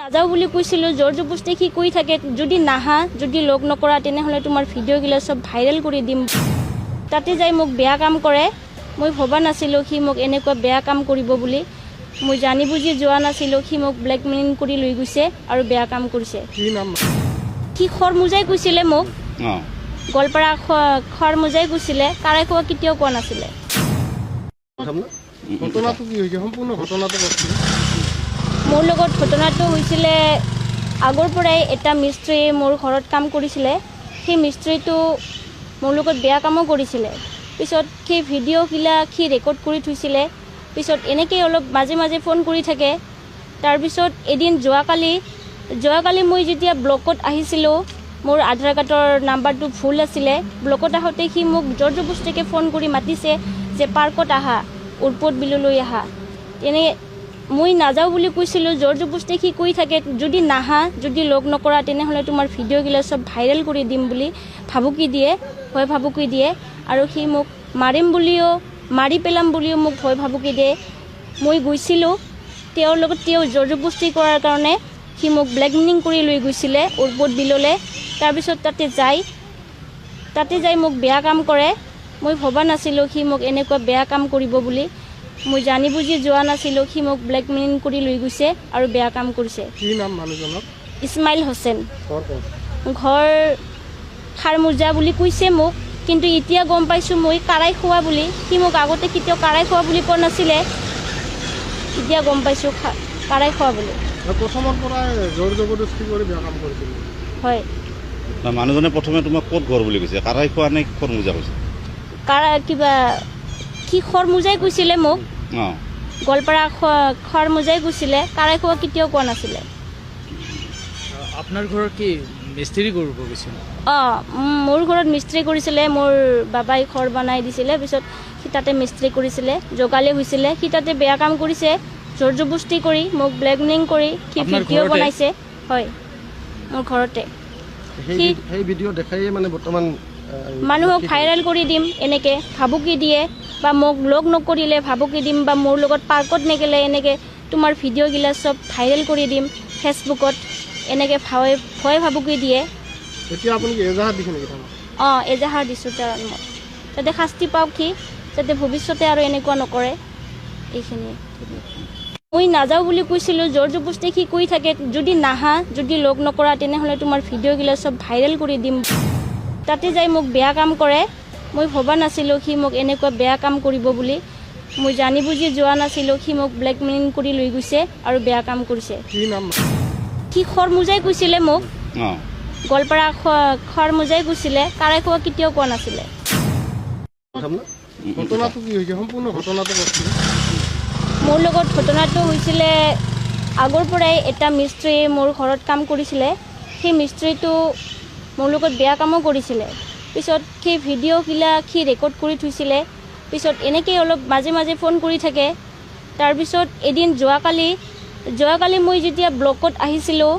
নাযাওঁ বুলি কৈছিলোঁ, জোৰ জবৰদস্তি সি কৈ থাকে যদি নাহা, যদি লগ নকৰা তেনেহ'লে তোমাৰ ভিডিঅ'গিলা চব ভাইৰেল কৰি দিম। তাতে যাই মোক বেয়া কাম কৰে। মই ভবা নাছিলোঁ সি মোক এনেকুৱা বেয়া কাম কৰিব বুলি। মই জানি বুজি যোৱা নাছিলোঁ। সি মোক ব্লেকমেইল কৰি লৈ গৈছে আৰু বেয়া কাম কৰিছে। সি খৰমুজাই কৈছিলে মোক, গোৱালপাৰা খৰমুজাই কৈছিলে, কাৰাই খোৱা কেতিয়াও কোৱা নাছিলে। ঘটনাটো কি হৈছে সম্পূৰ্ণ ঘটনাটো কওকচোন। মোৰ লগত ঘটনাটো হৈছিলে আগৰ পৰাই এটা মিস্ত্ৰী মোৰ ঘৰত কাম কৰিছিলে। সেই মিস্ত্ৰীটো মোৰ লগত বেয়া কামো কৰিছিলে। পিছত সেই ভিডিঅ'গিলা সি ৰেকৰ্ড কৰি থৈছিলে। পিছত এনেকৈ অলপ মাজে মাজে ফোন কৰি থাকে। তাৰপিছত এদিন যোৱাকালি মই যেতিয়া ব্লকত আহিছিলোঁ, মোৰ আধাৰ কাৰ্ডৰ নাম্বাৰটো ভুল আছিলে। ব্লকত আহোঁতে সি মোক জোৰ জবৰদস্তিকৈ ফোন কৰি মাতিছে যে পাৰ্কত আহা, উৰপদ বিললৈ আহা। মই নাযাওঁ বুলি কৈছিলোঁ, জোৰ জবৰদস্তি সি কৈ থাকে যদি নাহা, যদি লগ নকৰা তেনেহ'লে তোমাৰ ভিডিঅ'গিলা চব ভাইৰেল কৰি দিম বুলি ভাবুকি দিয়ে, ভয় ভাবুকি দিয়ে। আৰু সি মোক মাৰিম বুলিও, মাৰি পেলাম বুলিও মোক ভয় ভাবুকি দিয়ে। মই গৈছিলোঁ তেওঁৰ লগত, তেওঁ জোৰ জবৰদস্তি কৰাৰ কাৰণে সি মোক ব্লেকমেইল কৰি লৈ গৈছিলে উৰপদ বিললৈ। তাৰপিছত তাতে যাই মোক বেয়া কাম কৰে। মই ভবা নাছিলোঁ সি মোক এনেকুৱা বেয়া কাম কৰিব বুলি। মই জানি বুজি যোৱা নাছিলোঁ। সি মোক ব্লেকমেইল কৰি লৈ গৈছে আৰু বেয়া কাম কৰিছে। কি নাম মানুহজনৰ? ইছমাইল হুছেইন। ঘৰ খাৰমুজা বুলি কৈছে মোক, কিন্তু এতিয়া গম পাইছোঁ মই কাৰাই খোৱা বুলি। সি মোক আগতে কেতিয়াও কাৰাই খোৱা বুলি কোৱা নাছিলে, এতিয়া গম পাইছোঁ কাৰাই খোৱা বুলি। প্ৰথমৰ পৰাই জোৰ জবৰদস্তি কৰি বেয়া কাম কৰিছিল। হয়। মানুহজনে প্ৰথমে তোমাক ক'ত ঘৰ বুলি কৈছে, কাৰাই খোৱা নে খৰমুজা কৈছে? সি খৰমুজাই কৈছিলে মোক, গোৱালপাৰা খৰমুজাই কৈছিলে, কাৰাই খোৱা কেতিয়াও কোৱা নাছিলে। আপোনাৰ ঘৰত কি মিস্ত্ৰী কৰিব গৈছিল? মোৰ ঘৰত মিস্ত্ৰী কৰিছিলে। মোৰ বাবাই ঘৰ বনাই দিছিলে। পিছত সি তাতে মিস্ত্ৰী কৰিছিলে, জগালে হৈছিলে। সি তাতে বেয়া কাম কৰিছে, জোৰ জবৰদস্তি কৰি মোক ব্লেকমেইল কৰি সি ভিডিঅ' বনাইছে। হয়, মোৰ ঘৰতে। সেই ভিডিঅ' দেখাই মানে বৰ্তমান মানুহক ভাইৰেল কৰি দিম এনেকৈ ভাবুকি দিয়ে, বা মোক লগ নকৰিলে ভাবুকি দিম, বা মোৰ লগত পাৰ্কত নেগেলে এনেকৈ তোমাৰ ভিডিঅ'গিলা চব ভাইৰেল কৰি দিম ফেচবুকত, এনেকৈ ভয় ভাবুকি দিয়ে। এতিয়া আপুনি এজাহাৰ দিছে নেকি? এজাহাৰ দিছোঁ তাৰ মই, যাতে শাস্তি পাওক সি, যাতে ভৱিষ্যতে আৰু এনেকুৱা নকৰে। এইখিনিয়ে। মই নাযাওঁ বুলি কৈছিলোঁ, জোৰ জবৰদস্তি সি কৈ থাকে যদি নাহা, যদি লগ নকৰা তেনেহ'লে তোমাৰ ভিডিঅ'গিলা চব ভাইৰেল কৰি দিম। তাতে যাই মোক বেয়া কাম কৰে। মই ভবা নাছিলোঁ সি মোক এনেকুৱা বেয়া কাম কৰিব বুলি। মই জানি বুজি যোৱা নাছিলোঁ। সি মোক ব্লেকমেইল কৰি লৈ গৈছে আৰু বেয়া কাম কৰিছে। কি নাম? সি খৰমুজাই কৈছিলে মোক, গোৱালপাৰা খৰমুজাই কৈছিলে, কাৰাই খোৱা কেতিয়াও কোৱা নাছিলে। ঘটনাটো কি হৈছে সম্পূৰ্ণ ঘটনাটো কওকচোন। মোৰ লগত ঘটনাটো হৈছিলে আগৰ পৰাই এটা মিস্ত্ৰী মোৰ ঘৰত কাম কৰিছিলে। সেই মিস্ত্ৰীটো মোৰ লগত বেয়া কামো কৰিছিলে। পিছত সেই ভিডিঅ'গিলা সি ৰেকৰ্ড কৰি থৈছিলে। পিছত এনেকৈ অলপ মাজে মাজে ফোন কৰি থাকে। তাৰপিছত এদিন যোৱাকালি মই যেতিয়া ব্লকত আহিছিলোঁ,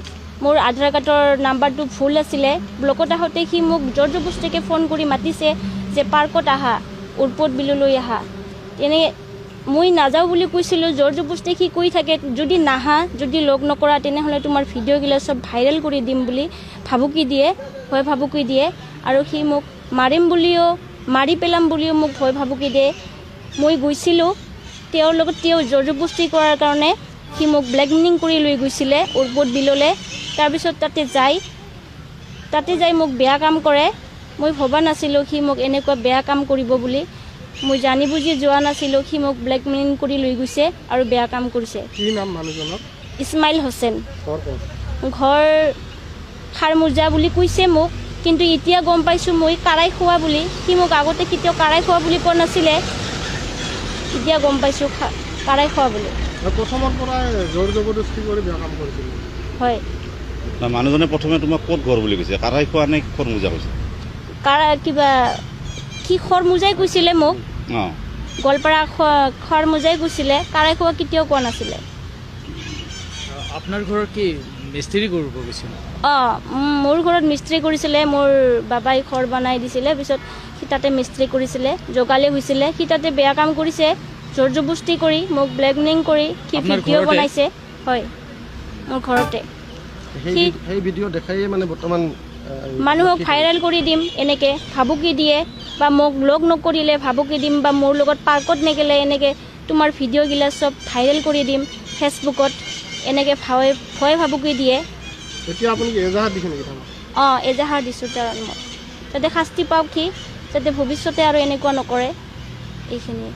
মোৰ আধাৰ কাৰ্ডৰ নাম্বাৰটো ভুল আছিলে। ব্লকত আহোঁতে সি মোক জোৰ জবৰদস্তিকৈ ফোন কৰি মাতিছে যে পাৰ্কত আহা, উৰপদ বিললৈ আহা। মই নাযাওঁ বুলি কৈছিলোঁ, জোৰ জবৰদস্তি সি কৈ থাকে যদি নাহা, যদি লগ নকৰা তেনেহ'লে তোমাৰ ভিডিঅ'গিলা চব ভাইৰেল কৰি দিম বুলি ভাবুকি দিয়ে, ভয় ভাবুকি দিয়ে। আৰু সি মোক মাৰিম বুলিও, মাৰি পেলাম বুলিও মোক ভয় ভাবুকি দিয়ে। মই গৈছিলোঁ তেওঁৰ লগত, তেওঁ জোৰ জবৰদস্তি কৰাৰ কাৰণে সি মোক ব্লেকমেইল কৰি লৈ গৈছিলে উৰপদ বিললৈ। তাৰপিছত তাতে যাই মোক বেয়া কাম কৰে। মই ভবা নাছিলোঁ সি মোক এনেকুৱা বেয়া কাম কৰিব বুলি। মই জানি বুজি যোৱা নাছিলোঁ। সি মোক ব্লেকমেইল কৰি লৈ গৈছে আৰু বেয়া কাম কৰিছে। কি নাম মানুহজনৰ? ইছমাইল হুছেইন। ঘৰ খাৰমুজা বুলি কৈছে মোক, কিন্তু এতিয়া গম পাইছোঁ মই কাৰাই খোৱা বুলি। সি মোক আগতে কেতিয়াও কাৰাই খোৱা বুলি কোৱা নাছিলে, এতিয়া গম পাইছোঁ কাৰাই খোৱা বুলি। প্ৰথমৰ পৰাই জোৰ জবৰদস্তি কৰি বেয়া কাম কৰিছিল। হয়। মানুহজনে প্ৰথমে তোমাক ক'ত ঘৰ বুলি কৈছে, কাৰাই খোৱা নে খৰমুজা কৈছে? সি খৰমুজাই কৈছিলে মোক, গোৱালপাৰা খৰমুজাই কৈছিলে, কাৰাই খোৱা কেতিয়াও কোৱা নাছিলে। আপোনাৰ ঘৰত কি মিস্ত্ৰী কৰিব গৈছিল? মোৰ ঘৰত মিস্ত্ৰী কৰিছিলে। মোৰ বাবাই ঘৰ বনাই দিছিলে। পিছত সি তাতে মিস্ত্ৰী কৰিছিলে, জগালে হৈছিলে। সি তাতে বেয়া কাম কৰিছে, জোৰ জবৰদস্তি কৰি মোক ব্লেকমেইল কৰি সি ভিডিঅ' বনাইছে। হয়, মোৰ ঘৰতে। সেই ভিডিঅ' দেখায়ে মানে বৰ্তমান মানুহক ভাইৰেল কৰি দিম এনেকৈ ভাবুকি দিয়ে বা মোক লগ নকৰিলে ভাবুকি দিম বা মোৰ লগত পাৰ্কত নেগেলে এনেকৈ তোমাৰ ভিডিঅ'গিলা চব ভাইৰেল কৰি দিম ফেচবুকত এনেকৈ ভয় ভাবুকি দিয়ে। এতিয়া আপুনি কি এজাহাত দিছে নেকি থানাত? অঁ এজাহাৰ দিছোঁ তাৰ মই যাতে শাস্তি পাওক সি যাতে ভৱিষ্যতে আৰু এনেকুৱা নকৰে এইখিনিয়ে।